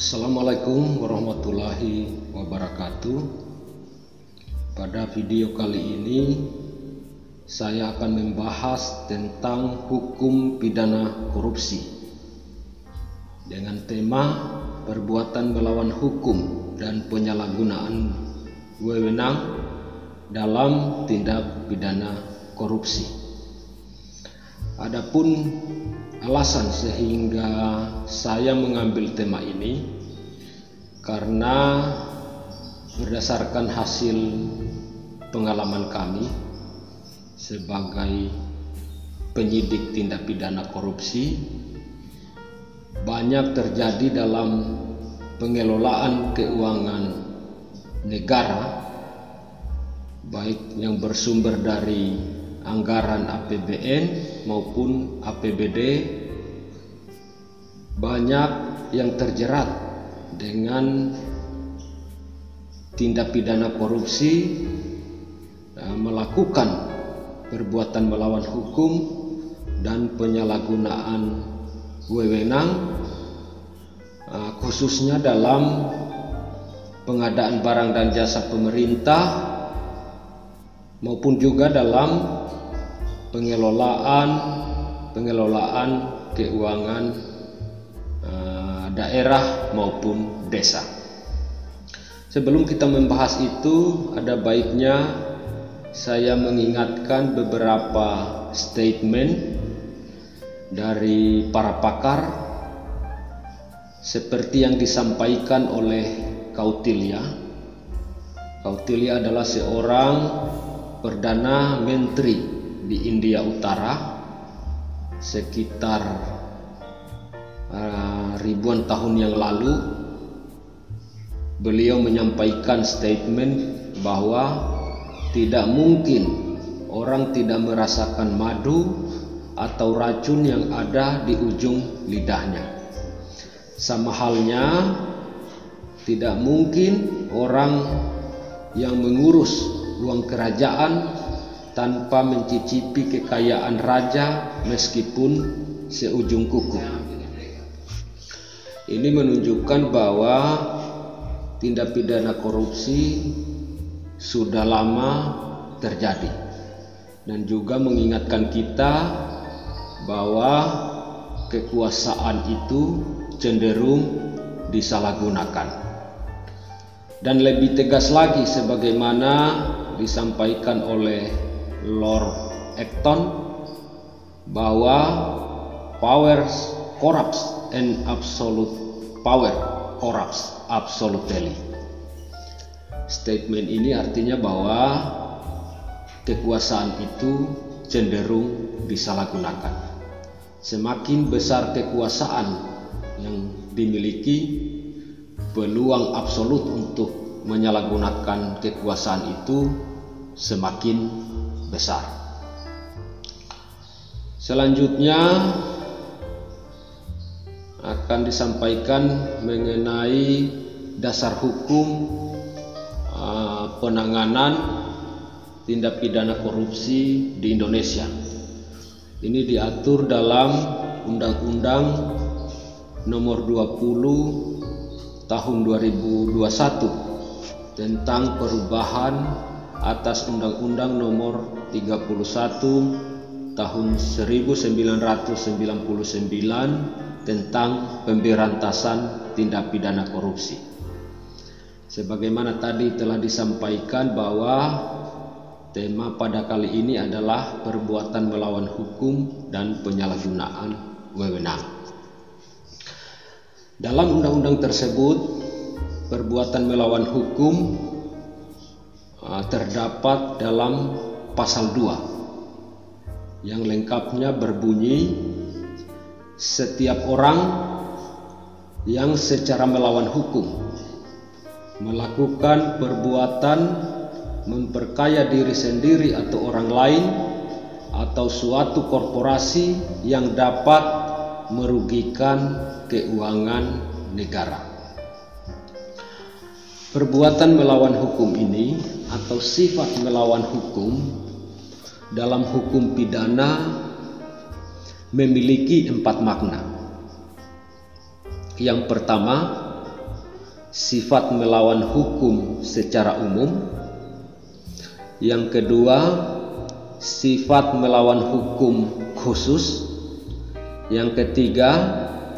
Assalamualaikum warahmatullahi wabarakatuh. Pada video kali ini saya akan membahas tentang hukum pidana korupsi dengan tema perbuatan melawan hukum dan penyalahgunaan wewenang dalam tindak pidana korupsi. Adapun alasan sehingga saya mengambil tema ini karena berdasarkan hasil pengalaman kami sebagai penyidik tindak pidana korupsi, banyak terjadi dalam pengelolaan keuangan negara, baik yang bersumber dari anggaran APBN maupun APBD, banyak yang terjerat dengan tindak pidana korupsi, melakukan perbuatan melawan hukum dan penyalahgunaan wewenang, khususnya dalam pengadaan barang dan jasa pemerintah maupun juga dalam pengelolaan keuangan daerah maupun desa. Sebelum kita membahas itu, ada baiknya saya mengingatkan beberapa statement dari para pakar seperti yang disampaikan oleh Kautilya. Kautilya adalah seorang Perdana Menteri di India Utara sekitar ribuan tahun yang lalu. Beliau menyampaikan statement bahwa tidak mungkin orang tidak merasakan madu atau racun yang ada di ujung lidahnya. Sama halnya tidak mungkin orang yang mengurus uang kerajaan tanpa mencicipi kekayaan raja meskipun seujung kuku. Ini menunjukkan bahwa tindak pidana korupsi sudah lama terjadi dan juga mengingatkan kita bahwa kekuasaan itu cenderung disalahgunakan. Dan lebih tegas lagi sebagaimana disampaikan oleh Lord Acton bahwa power corrupts and absolute power corrupts absolutely. Statement ini artinya bahwa kekuasaan itu cenderung disalahgunakan. Semakin besar kekuasaan yang dimiliki, peluang absolut untuk menyalahgunakan kekuasaan itu semakin besar. Selanjutnya akan disampaikan mengenai dasar hukum penanganan tindak pidana korupsi di Indonesia. Ini diatur dalam Undang-Undang Nomor 20 Tahun 2021 tentang perubahan atas Undang-Undang Nomor 31 Tahun 1999 tentang pemberantasan tindak pidana korupsi. Sebagaimana tadi telah disampaikan bahwa tema pada kali ini adalah perbuatan melawan hukum dan penyalahgunaan wewenang. Dalam undang-undang tersebut, perbuatan melawan hukum terdapat dalam pasal 2 yang lengkapnya berbunyi, setiap orang yang secara melawan hukum melakukan perbuatan memperkaya diri sendiri atau orang lain atau suatu korporasi yang dapat merugikan keuangan negara. Perbuatan melawan hukum ini atau sifat melawan hukum dalam hukum pidana memiliki 4 makna. Yang pertama, sifat melawan hukum secara umum. Yang kedua, sifat melawan hukum khusus. Yang ketiga,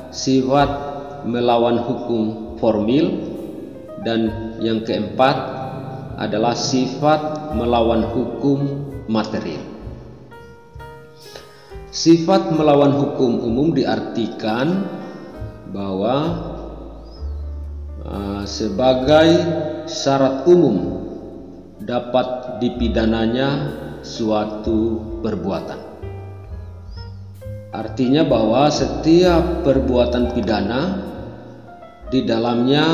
sifat melawan hukum formil. Dan yang keempat adalah sifat melawan hukum material. Sifat melawan hukum umum diartikan bahwa sebagai syarat umum dapat dipidananya suatu perbuatan. Artinya bahwa setiap perbuatan pidana di dalamnya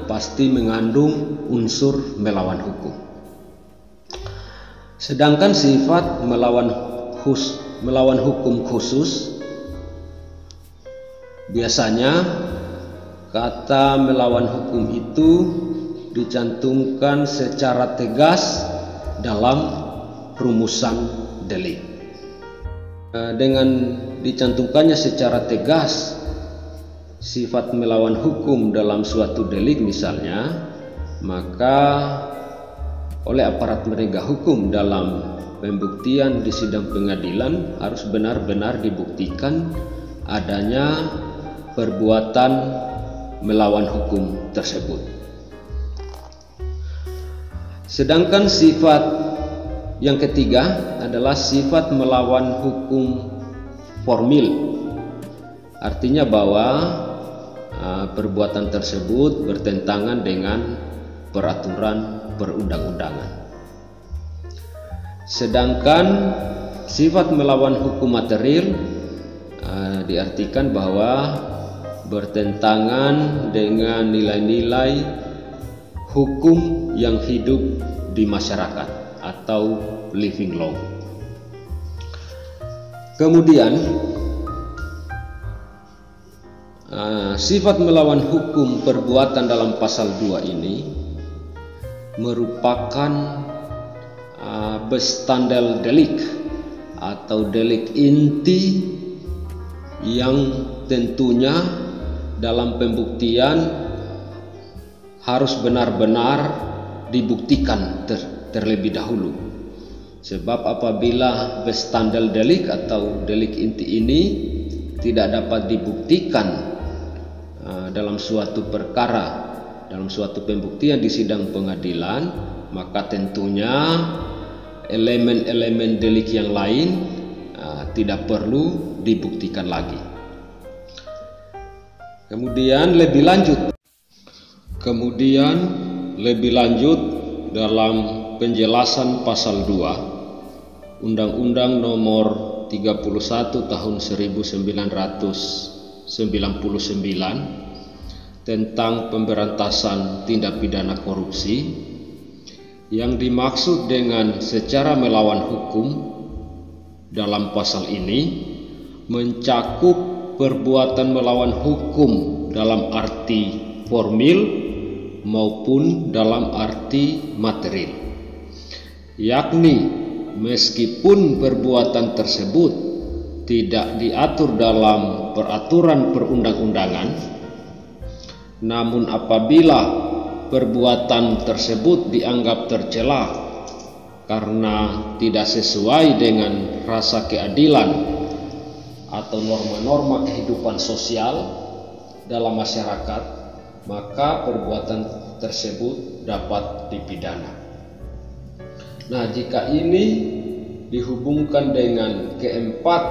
pasti mengandung unsur melawan hukum. Sedangkan sifat melawan hukum khusus, biasanya kata melawan hukum itu dicantumkan secara tegas dalam rumusan delik. Dengan dicantumkannya secara tegas sifat melawan hukum dalam suatu delik misalnya, maka oleh aparat penegak hukum dalam pembuktian di sidang pengadilan harus benar-benar dibuktikan adanya perbuatan melawan hukum tersebut. Sedangkan sifat yang ketiga adalah sifat melawan hukum formil. Artinya bahwa perbuatan tersebut bertentangan dengan peraturan perundang-undangan. Sedangkan sifat melawan hukum material diartikan bahwa bertentangan dengan nilai-nilai hukum yang hidup di masyarakat atau living law. Kemudian sifat melawan hukum perbuatan dalam pasal 2 ini merupakan bestandel delik atau delik inti yang tentunya dalam pembuktian harus benar-benar dibuktikan terlebih dahulu. Sebab apabila bestandel delik atau delik inti ini tidak dapat dibuktikan dalam suatu perkara, dalam suatu pembuktian di sidang pengadilan, maka tentunya elemen-elemen delik yang lain tidak perlu dibuktikan lagi. Kemudian lebih lanjut dalam penjelasan pasal 2 Undang-Undang Nomor 31 Tahun 1999 tentang pemberantasan tindak pidana korupsi. Yang dimaksud dengan secara melawan hukum dalam pasal ini mencakup perbuatan melawan hukum dalam arti formil maupun dalam arti material, yakni meskipun perbuatan tersebut tidak diatur dalam peraturan perundang-undangan, namun apabila perbuatan tersebut dianggap tercela karena tidak sesuai dengan rasa keadilan atau norma-norma kehidupan sosial dalam masyarakat, maka perbuatan tersebut dapat dipidana. Nah, jika ini dihubungkan dengan keempat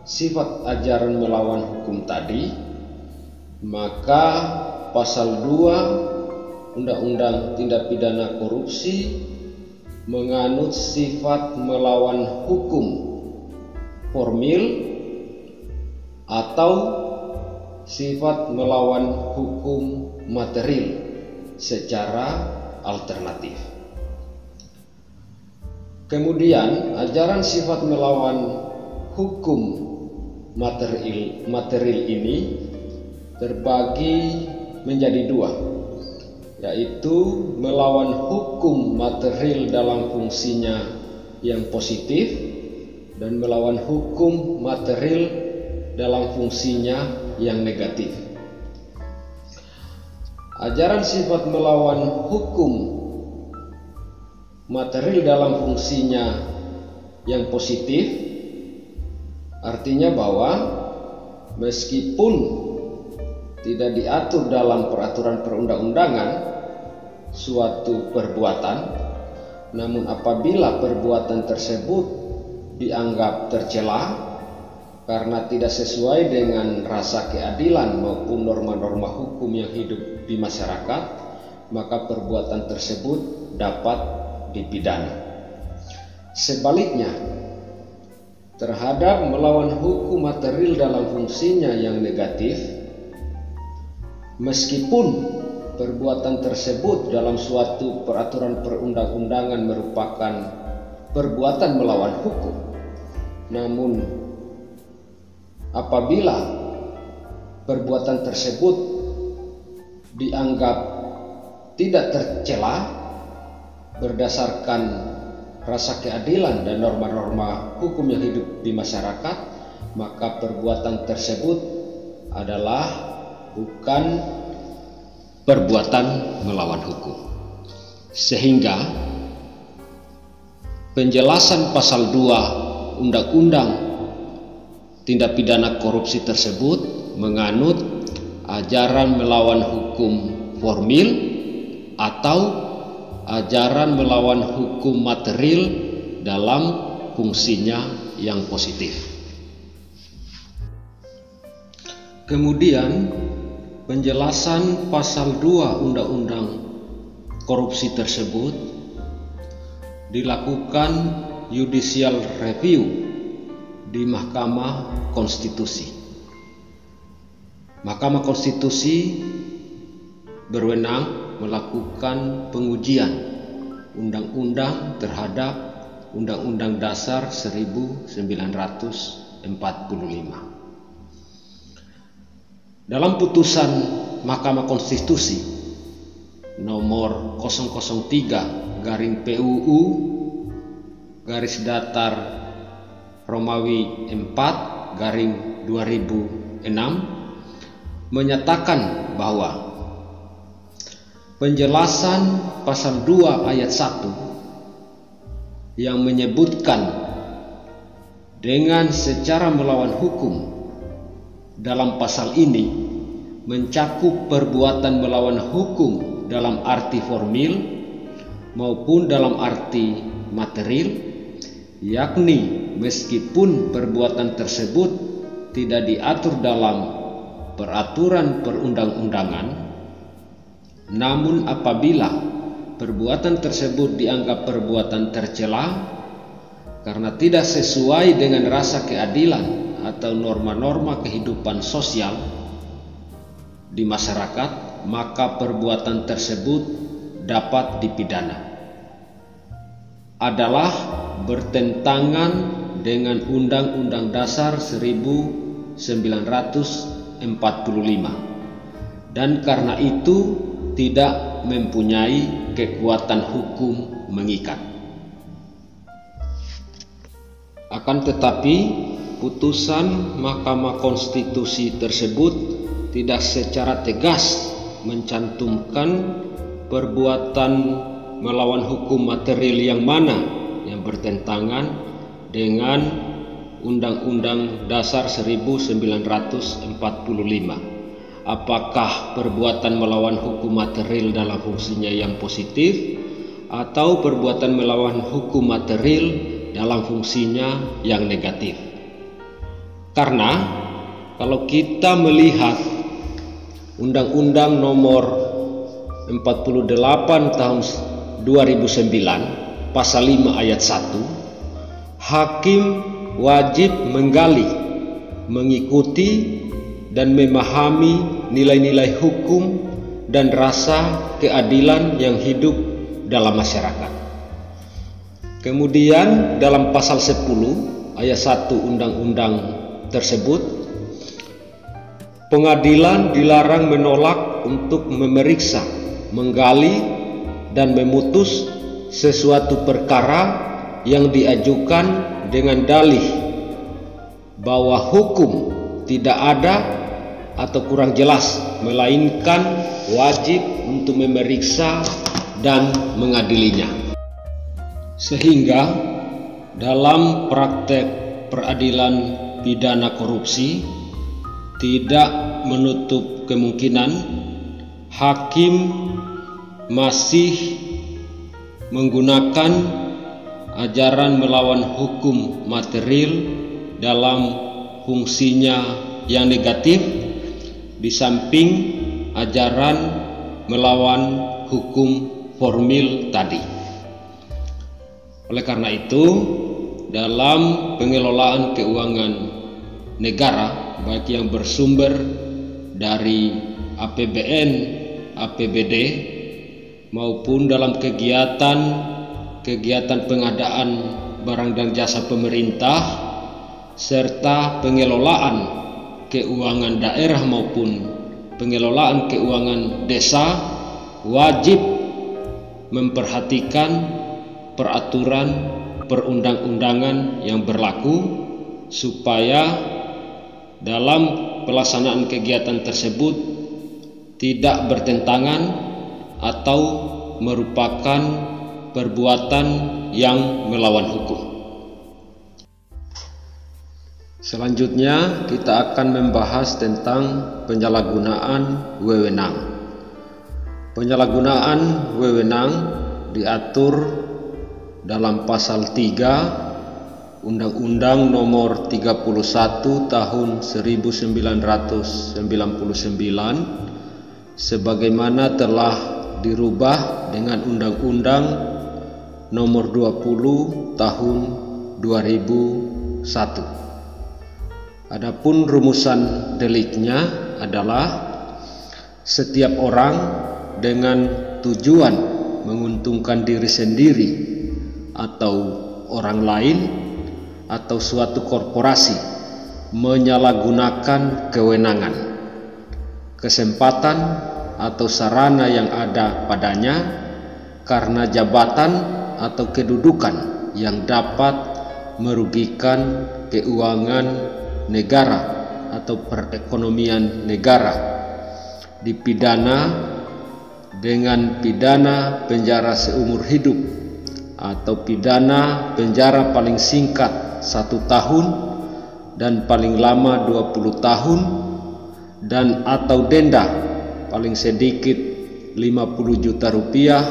sifat ajaran melawan hukum tadi, maka pasal 2 Undang-Undang Tindak Pidana Korupsi menganut sifat melawan hukum formil atau sifat melawan hukum material secara alternatif. Kemudian ajaran sifat melawan hukum material ini terbagi menjadi dua, yaitu melawan hukum material dalam fungsinya yang positif dan melawan hukum material dalam fungsinya yang negatif. Ajaran sifat melawan hukum material dalam fungsinya yang positif artinya bahwa meskipun tidak diatur dalam peraturan perundang-undangan suatu perbuatan, namun apabila perbuatan tersebut dianggap tercela karena tidak sesuai dengan rasa keadilan maupun norma-norma hukum yang hidup di masyarakat, maka perbuatan tersebut dapat dipidana. Sebaliknya, terhadap melawan hukum material dalam fungsinya yang negatif, meskipun perbuatan tersebut dalam suatu peraturan perundang-undangan merupakan perbuatan melawan hukum, namun apabila perbuatan tersebut dianggap tidak tercela berdasarkan rasa keadilan dan norma-norma hukum yang hidup di masyarakat, maka perbuatan tersebut adalah bukan perbuatan melawan hukum. Sehingga penjelasan pasal 2 Undang-Undang Tindak Pidana Korupsi tersebut menganut ajaran melawan hukum formil atau ajaran melawan hukum material dalam fungsinya yang positif. Kemudian penjelasan pasal 2 Undang-Undang Korupsi tersebut dilakukan judicial review di Mahkamah Konstitusi. Mahkamah Konstitusi berwenang melakukan pengujian undang-undang terhadap Undang-Undang Dasar 1945. Dalam putusan Mahkamah Konstitusi nomor 003/PUU garis datar Romawi 4/2006 menyatakan bahwa penjelasan pasal 2 ayat 1 yang menyebutkan dengan secara melawan hukum dalam pasal ini mencakup perbuatan melawan hukum dalam arti formil maupun dalam arti material, yakni meskipun perbuatan tersebut tidak diatur dalam peraturan perundang-undangan, namun apabila perbuatan tersebut dianggap perbuatan tercela karena tidak sesuai dengan rasa keadilan atau norma-norma kehidupan sosial di masyarakat, maka perbuatan tersebut dapat dipidana. Adalah bertentangan dengan Undang-Undang Dasar 1945 dan karena itu tidak mempunyai kekuatan hukum mengikat. Akan tetapi putusan Mahkamah Konstitusi tersebut tidak secara tegas mencantumkan perbuatan melawan hukum material yang mana yang bertentangan dengan Undang-Undang Dasar 1945. Apakah perbuatan melawan hukum material dalam fungsinya yang positif atau perbuatan melawan hukum material dalam fungsinya yang negatif. Karena kalau kita melihat Undang-Undang nomor 48 tahun 2009 pasal 5 ayat 1, hakim wajib menggali, mengikuti dan memahami nilai-nilai hukum dan rasa keadilan yang hidup dalam masyarakat. Kemudian dalam pasal 10 ayat 1 undang-undang tersebut, pengadilan dilarang menolak untuk memeriksa, menggali dan memutus sesuatu perkara yang diajukan dengan dalih bahwa hukum tidak ada atau kurang jelas, melainkan wajib untuk memeriksa dan mengadilinya. Sehingga dalam praktek peradilan pidana korupsi tidak menutup kemungkinan hakim masih menggunakan ajaran melawan hukum material dalam fungsinya yang negatif, di samping ajaran melawan hukum formil tadi. Oleh karena itu, dalam pengelolaan keuangan negara, baik yang bersumber dari APBN, APBD, maupun dalam kegiatan pengadaan barang dan jasa pemerintah, serta pengelolaan keuangan daerah maupun pengelolaan keuangan desa, wajib memperhatikan peraturan perundang-undangan yang berlaku supaya dalam pelaksanaan kegiatan tersebut tidak bertentangan atau merupakan perbuatan yang melawan hukum. Selanjutnya kita akan membahas tentang penyalahgunaan wewenang. Penyalahgunaan wewenang diatur dalam pasal 3 Undang-Undang Nomor 31 Tahun 1999 sebagaimana telah dirubah dengan Undang-Undang Nomor 20 Tahun 2001. Adapun rumusan deliknya adalah setiap orang dengan tujuan menguntungkan diri sendiri atau orang lain atau suatu korporasi menyalahgunakan kewenangan, kesempatan atau sarana yang ada padanya karena jabatan atau kedudukan yang dapat merugikan keuangan negara atau perekonomian negara, dipidana dengan pidana penjara seumur hidup atau pidana penjara paling singkat 1 tahun dan paling lama 20 tahun dan atau denda paling sedikit 50 juta rupiah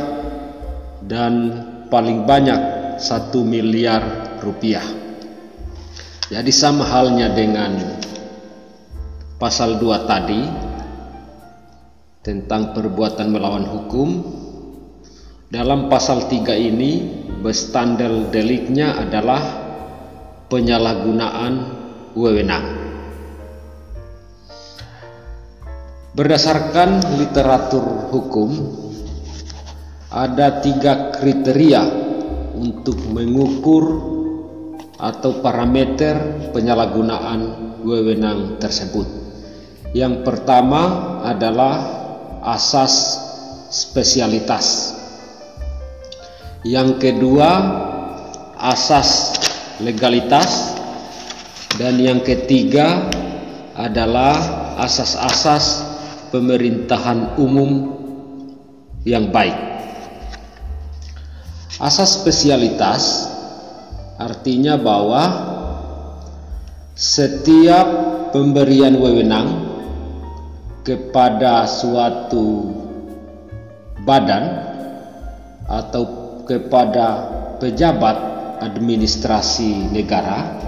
dan paling banyak 1 miliar rupiah. Jadi sama halnya dengan pasal 2 tadi tentang perbuatan melawan hukum, dalam pasal 3 ini bestandel deliknya adalah penyalahgunaan wewenang. Berdasarkan literatur hukum, ada 3 kriteria untuk mengukur atau parameter penyalahgunaan wewenang tersebut. Yang pertama adalah asas spesialitas. Yang kedua asas legalitas, dan yang ketiga adalah asas-asas pemerintahan umum yang baik. Asas spesialitas artinya bahwa setiap pemberian wewenang kepada suatu badan atau kepada pejabat administrasi negara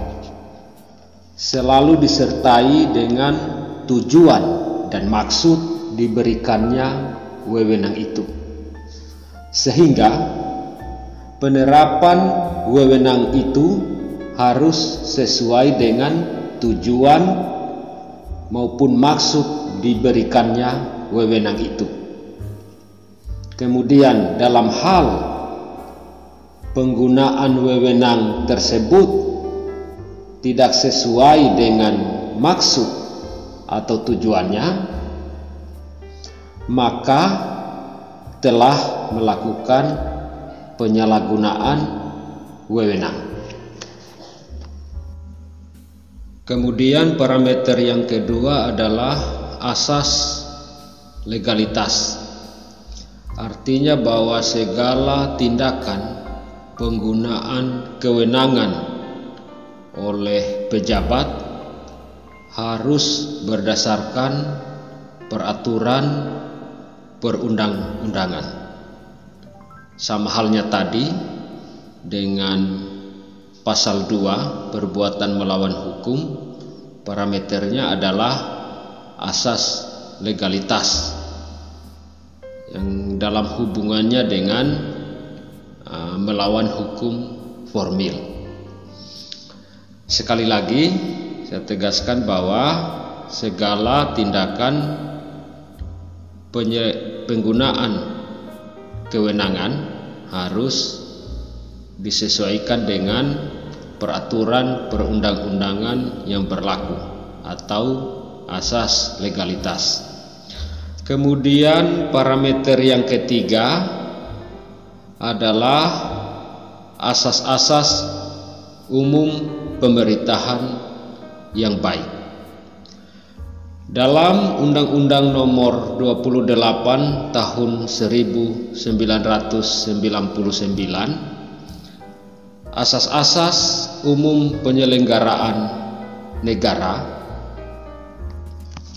selalu disertai dengan tujuan dan maksud diberikannya wewenang itu, sehingga penerapan wewenang itu harus sesuai dengan tujuan maupun maksud diberikannya wewenang itu. Kemudian dalam hal penggunaan wewenang tersebut tidak sesuai dengan maksud atau tujuannya, maka telah melakukan penyalahgunaan wewenang. Kemudian parameter yang kedua adalah asas legalitas. Artinya bahwa segala tindakan penggunaan kewenangan oleh pejabat harus berdasarkan peraturan perundang-undangan. Sama halnya tadi dengan pasal 2 perbuatan melawan hukum, parameternya adalah asas legalitas yang dalam hubungannya dengan melawan hukum formil. Sekali lagi saya tegaskan bahwa segala tindakan penggunaan kewenangan harus disesuaikan dengan peraturan perundang-undangan yang berlaku atau asas legalitas. Kemudian parameter yang ketiga adalah asas-asas umum pemerintahan yang baik. Dalam Undang-Undang Nomor 28 Tahun 1999, asas-asas umum penyelenggaraan negara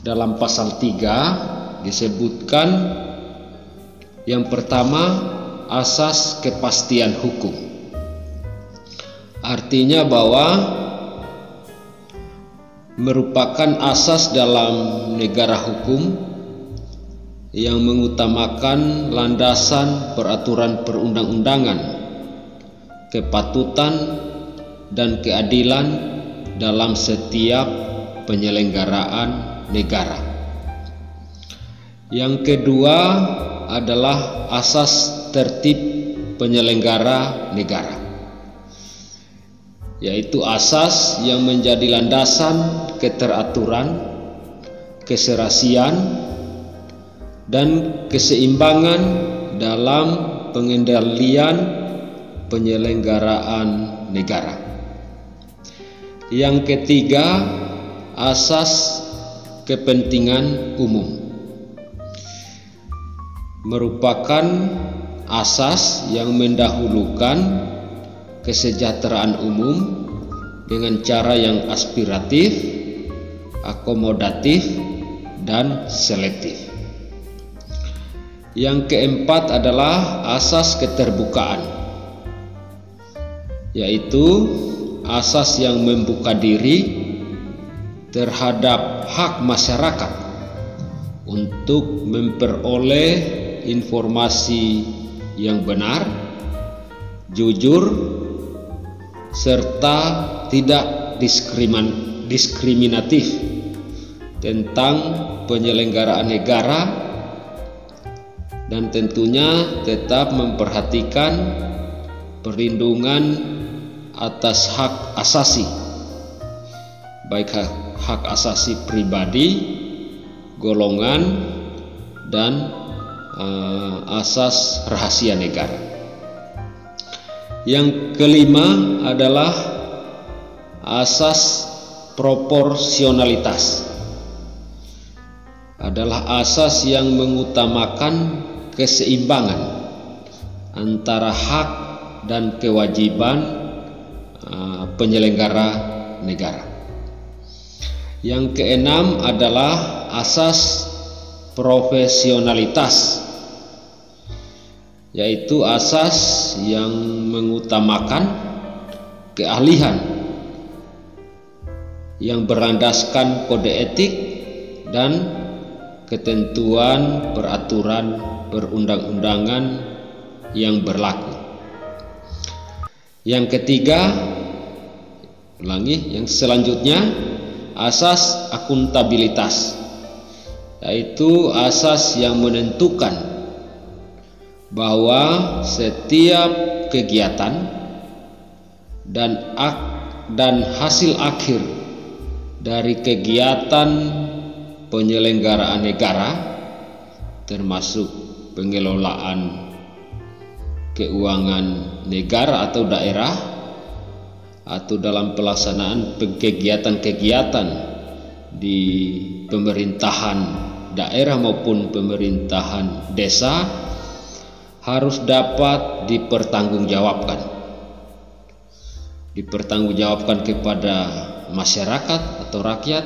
dalam pasal 3 disebutkan yang pertama asas kepastian hukum. Artinya bahwa merupakan asas dalam negara hukum yang mengutamakan landasan peraturan perundang-undangan, kepatutan dan keadilan dalam setiap penyelenggaraan negara. Yang kedua adalah asas tertib penyelenggara negara, yaitu asas yang menjadi landasan keteraturan, keserasian, dan keseimbangan dalam pengendalian penyelenggaraan negara. Yang ketiga, asas kepentingan umum, merupakan asas yang mendahulukan kesejahteraan umum dengan cara yang aspiratif, akomodatif, dan selektif. Yang keempat adalah asas keterbukaan, yaitu asas yang membuka diri terhadap hak masyarakat untuk memperoleh informasi yang benar, jujur, serta tidak diskriminatif tentang penyelenggaraan negara, dan tentunya tetap memperhatikan perlindungan atas hak asasi, baik hak asasi pribadi, golongan, dan asas rahasia negara. Yang kelima adalah asas proporsionalitas, adalah asas yang mengutamakan keseimbangan antara hak dan kewajiban penyelenggara negara. Yang keenam adalah asas profesionalitas, yaitu asas yang mengutamakan keahlian yang berlandaskan kode etik dan ketentuan peraturan perundang-undangan yang berlaku. Yang ketiga, yang selanjutnya, asas akuntabilitas, yaitu asas yang menentukan bahwa setiap kegiatan dan hasil akhir dari kegiatan penyelenggaraan negara, termasuk pengelolaan keuangan negara atau daerah, atau dalam pelaksanaan kegiatan-kegiatan di pemerintahan daerah maupun pemerintahan desa harus dapat dipertanggungjawabkan kepada masyarakat atau rakyat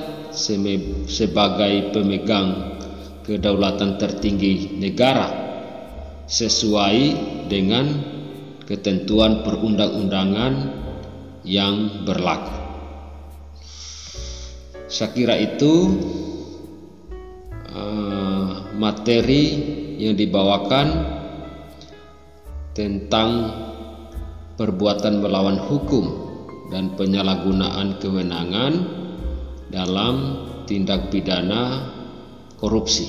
sebagai pemegang kedaulatan tertinggi negara sesuai dengan ketentuan perundang-undangan yang berlaku. Saya kira itu materi yang dibawakan tentang perbuatan melawan hukum dan penyalahgunaan kewenangan dalam tindak pidana korupsi.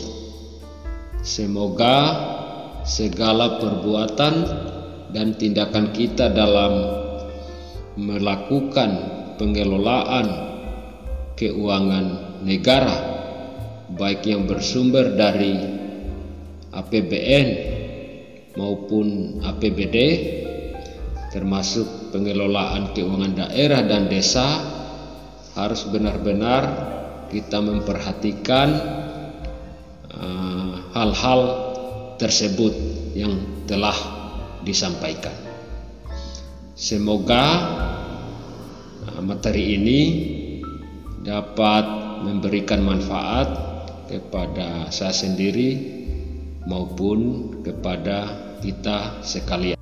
Semoga segala perbuatan dan tindakan kita dalam melakukan pengelolaan keuangan negara, baik yang bersumber dari APBN maupun APBD, termasuk pengelolaan keuangan daerah dan desa, harus benar-benar kita memperhatikan hal-hal tersebut yang telah disampaikan. Semoga materi ini dapat memberikan manfaat kepada saya sendiri maupun kepada kita sekalian.